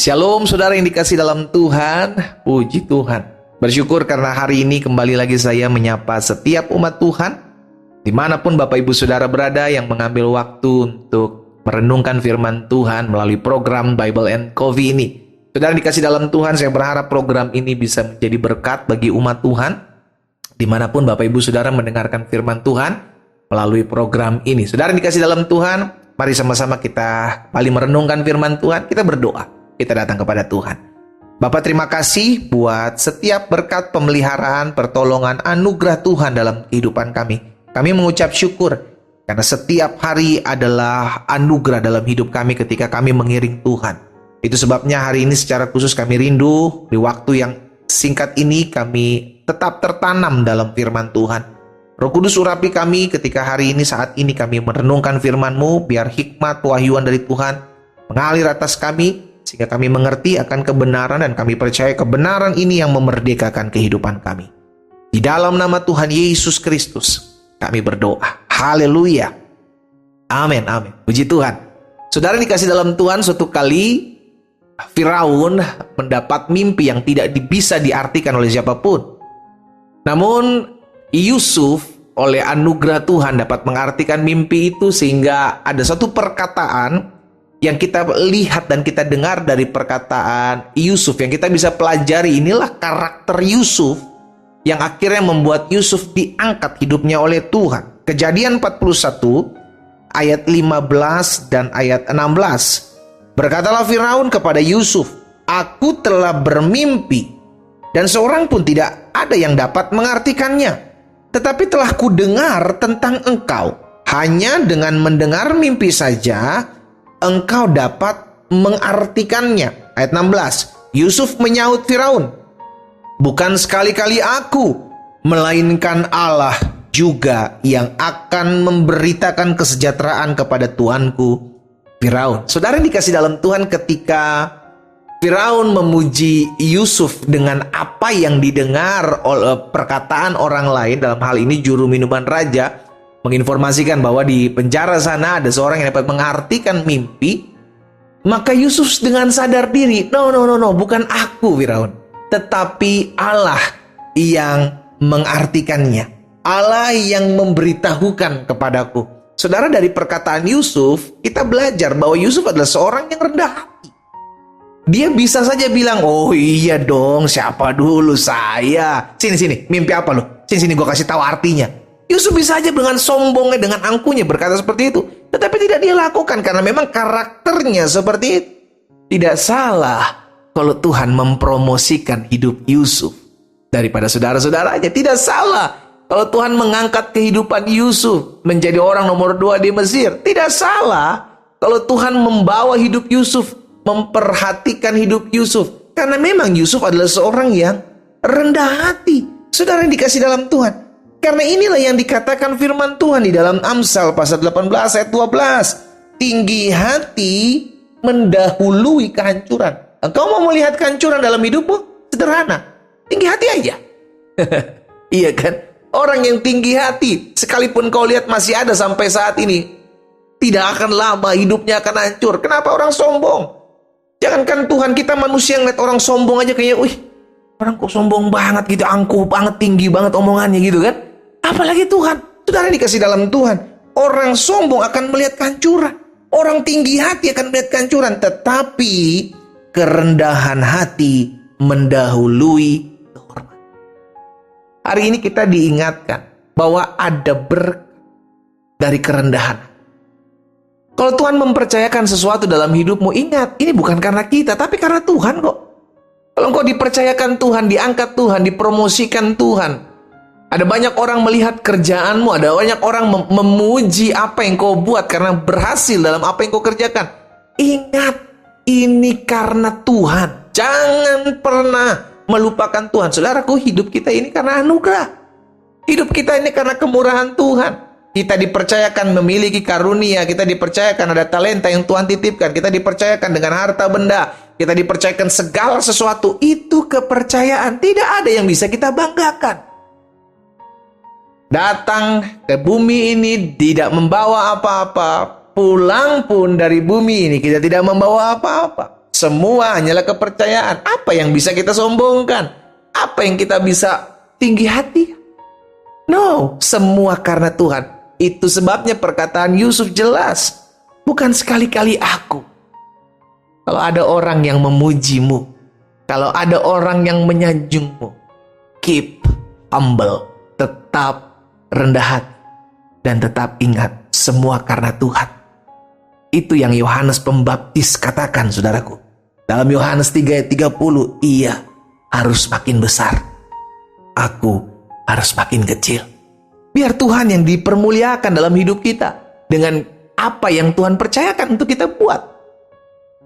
Shalom saudara yang dikasih dalam Tuhan, puji Tuhan. Bersyukur karena hari ini kembali lagi saya menyapa setiap umat Tuhan, dimanapun Bapak Ibu Saudara berada yang mengambil waktu untuk merenungkan firman Tuhan melalui program Bible and Coffee ini. Saudara dikasih dalam Tuhan, saya berharap program ini bisa menjadi berkat bagi umat Tuhan, dimanapun Bapak Ibu Saudara mendengarkan firman Tuhan melalui program ini. Saudara dikasih dalam Tuhan, mari sama-sama kita kembali merenungkan firman Tuhan, kita berdoa. Kita datang kepada Tuhan. Bapak, terima kasih buat setiap berkat pemeliharaan, pertolongan, anugerah Tuhan dalam kehidupan kami. Kami mengucap syukur karena setiap hari adalah anugerah dalam hidup kami ketika kami mengiring Tuhan. Itu sebabnya hari ini secara khusus kami rindu di waktu yang singkat ini kami tetap tertanam dalam firman Tuhan. Roh Kudus urapi kami ketika hari ini, saat ini kami merenungkan firman-Mu, biar hikmat wahyuan dari Tuhan mengalir atas kami, sehingga kami mengerti akan kebenaran dan kami percaya kebenaran ini yang memerdekakan kehidupan kami. Di dalam nama Tuhan Yesus Kristus kami berdoa. Haleluya. Amin, amin. Puji Tuhan. Saudara dikasih dalam Tuhan, suatu kali Firaun mendapat mimpi yang tidak bisa diartikan oleh siapapun. Namun Yusuf oleh anugerah Tuhan dapat mengartikan mimpi itu, sehingga ada satu perkataan yang kita lihat dan kita dengar dari perkataan Yusuf, yang kita bisa pelajari. Inilah karakter Yusuf yang akhirnya membuat Yusuf diangkat hidupnya oleh Tuhan. Kejadian 41 ayat 15 dan ayat 16. Berkatalah Firaun kepada Yusuf, "Aku telah bermimpi dan seorang pun tidak ada yang dapat mengartikannya. Tetapi telah kudengar tentang engkau. Hanya dengan mendengar mimpi saja engkau dapat mengartikannya." Ayat 16. Yusuf menyaut Firaun, "Bukan sekali-kali aku, melainkan Allah juga yang akan memberitakan kesejahteraan kepada tuanku Firaun." Saudara yang dikasih dalam Tuhan, ketika Firaun memuji Yusuf dengan apa yang didengar oleh perkataan orang lain, dalam hal ini juru minuman raja, menginformasikan bahwa di penjara sana ada seorang yang dapat mengartikan mimpi, maka Yusuf dengan sadar diri, no, bukan aku Firaun, tetapi Allah yang mengartikannya, Allah yang memberitahukan kepadaku. Saudara, dari perkataan Yusuf kita belajar bahwa Yusuf adalah seorang yang rendah hati. Dia bisa saja bilang, "Oh iya dong, siapa dulu saya? Sini, mimpi apa lo? Sini, gue kasih tahu artinya." Yusuf bisa saja dengan sombongnya, dengan angkuhnya berkata seperti itu. Tetapi tidak dia lakukan karena memang karakternya seperti itu. Tidak salah kalau Tuhan mempromosikan hidup Yusuf daripada saudara-saudaranya. Tidak salah kalau Tuhan mengangkat kehidupan Yusuf menjadi orang nomor 2 di Mesir. Tidak salah kalau Tuhan membawa hidup Yusuf, memperhatikan hidup Yusuf. Karena memang Yusuf adalah seorang yang rendah hati. Saudara yang dikasih dalam Tuhan, karena inilah yang dikatakan firman Tuhan di dalam Amsal pasal 18 ayat 12. Tinggi hati mendahului kehancuran. Engkau mau melihat kehancuran dalam hidupmu? Sederhana, tinggi hati aja. Iya kan? Orang yang tinggi hati, sekalipun kau lihat masih ada sampai saat ini, tidak akan lama hidupnya akan hancur. Kenapa orang sombong? Jangankan Tuhan, kita manusia yang lihat orang sombong aja kayak, wih, orang kok sombong banget gitu, angkuh banget, tinggi banget omongannya gitu kan. Apalagi Tuhan. Saudara dikasih dalam Tuhan, orang sombong akan melihat kehancuran, orang tinggi hati akan melihat kehancuran. Tetapi kerendahan hati mendahului kehormatan. Hari ini kita diingatkan bahwa ada berkat dari kerendahan. Kalau Tuhan mempercayakan sesuatu dalam hidupmu, ingat, ini bukan karena kita, tapi karena Tuhan kok. Kalau engkau dipercayakan Tuhan, diangkat Tuhan, dipromosikan Tuhan, ada banyak orang melihat kerjaanmu, ada banyak orang memuji apa yang kau buat karena berhasil dalam apa yang kau kerjakan. Ingat, ini karena Tuhan. Jangan pernah melupakan Tuhan. Saudaraku, hidup kita ini karena anugerah. Hidup kita ini karena kemurahan Tuhan. Kita dipercayakan memiliki karunia, kita dipercayakan ada talenta yang Tuhan titipkan, kita dipercayakan dengan harta benda, kita dipercayakan segala sesuatu. Itu kepercayaan, tidak ada yang bisa kita banggakan. Datang ke bumi ini tidak membawa apa-apa, pulang pun dari bumi ini kita tidak membawa apa-apa. Semua hanyalah kepercayaan. Apa yang bisa kita sombongkan? Apa yang kita bisa tinggi hati? No, semua karena Tuhan. Itu sebabnya perkataan Yusuf jelas. Bukan sekali-kali aku. Kalau ada orang yang memujimu, kalau ada orang yang menyanjungmu, keep humble, tetap rendah hati, dan tetap ingat, semua karena Tuhan. Itu yang Yohanes Pembaptis katakan, saudaraku. Dalam Yohanes 3 ayat 30, ia harus makin besar, aku harus makin kecil. Biar Tuhan yang dipermuliakan dalam hidup kita dengan apa yang Tuhan percayakan untuk kita buat.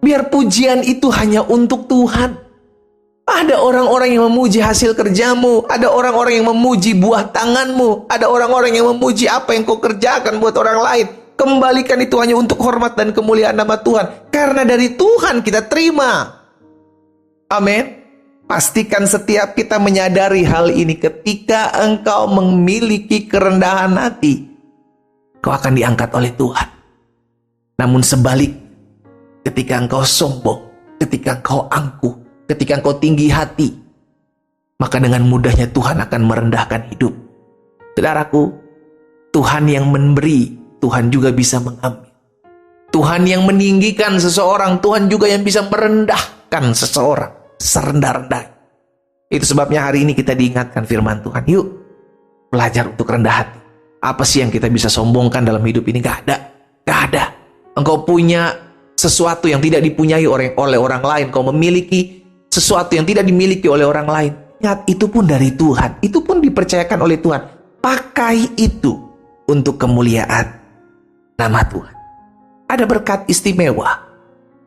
Biar pujian itu hanya untuk Tuhan. Ada orang-orang yang memuji hasil kerjamu, ada orang-orang yang memuji buah tanganmu, ada orang-orang yang memuji apa yang kau kerjakan buat orang lain. Kembalikan itu hanya untuk hormat dan kemuliaan nama Tuhan. Karena dari Tuhan kita terima. Amin. Pastikan setiap kita menyadari hal ini. Ketika engkau memiliki kerendahan hati, kau akan diangkat oleh Tuhan. Namun sebalik, ketika engkau sombong, ketika engkau angkuh, ketika engkau tinggi hati, maka dengan mudahnya Tuhan akan merendahkan hidup. Saudaraku, Tuhan yang memberi, Tuhan juga bisa mengambil. Tuhan yang meninggikan seseorang, Tuhan juga yang bisa merendahkan seseorang serendah-rendah. Itu sebabnya hari ini kita diingatkan firman Tuhan. Yuk, belajar untuk rendah hati. Apa sih yang kita bisa sombongkan dalam hidup ini? Gak ada. Gak ada. Engkau punya sesuatu yang tidak dipunyai oleh orang lain. Kau memiliki sesuatu yang tidak dimiliki oleh orang lain. Ingat, itu pun dari Tuhan. Itu pun dipercayakan oleh Tuhan. Pakai itu untuk kemuliaan nama Tuhan. Ada berkat istimewa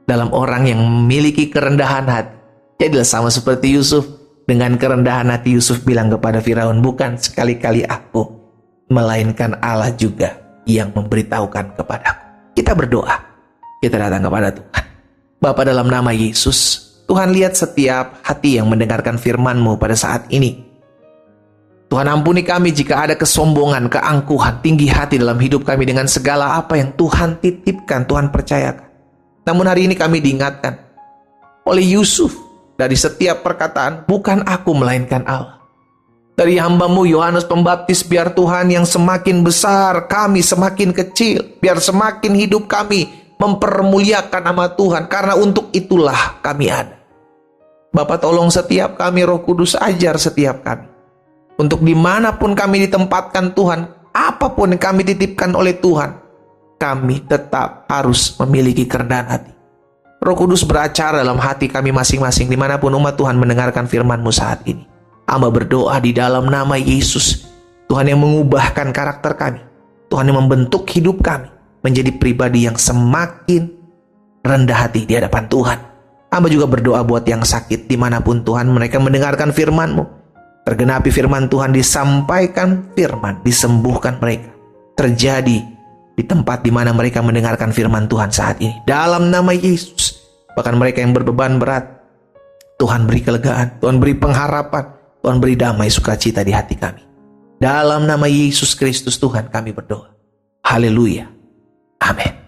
dalam orang yang memiliki kerendahan hati. Jadilah sama seperti Yusuf. Dengan kerendahan hati Yusuf bilang kepada Firaun, bukan sekali-kali aku, melainkan Allah juga yang memberitahukan kepadaku. Kita berdoa. Kita datang kepada Tuhan. Bapa, dalam nama Yesus, Tuhan lihat setiap hati yang mendengarkan firman-Mu pada saat ini. Tuhan, ampuni kami jika ada kesombongan, keangkuhan, tinggi hati dalam hidup kami dengan segala apa yang Tuhan titipkan, Tuhan percayakan. Namun hari ini kami diingatkan oleh Yusuf dari setiap perkataan, bukan aku melainkan Allah. Dari hamba-Mu Yohanes Pembaptis, biar Tuhan yang semakin besar, kami semakin kecil. Biar semakin hidup kami mempermuliakan nama Tuhan, karena untuk itulah kami ada. Bapa, tolong setiap kami, Roh Kudus ajar setiap kami. Untuk dimanapun kami ditempatkan Tuhan, apapun yang kami titipkan oleh Tuhan, kami tetap harus memiliki kerendahan hati. Roh Kudus beracara dalam hati kami masing-masing dimanapun umat Tuhan mendengarkan firman-Mu saat ini. Hamba berdoa di dalam nama Yesus, Tuhan yang mengubahkan karakter kami, Tuhan yang membentuk hidup kami menjadi pribadi yang semakin rendah hati di hadapan Tuhan. Hamba juga berdoa buat yang sakit dimanapun Tuhan mereka mendengarkan firman-Mu. Tergenapi firman Tuhan, disampaikan firman, disembuhkan mereka. Terjadi di tempat di mana mereka mendengarkan firman Tuhan saat ini. Dalam nama Yesus, bahkan mereka yang berbeban berat, Tuhan beri kelegaan, Tuhan beri pengharapan, Tuhan beri damai sukacita di hati kami. Dalam nama Yesus Kristus Tuhan kami berdoa. Haleluya. Amin.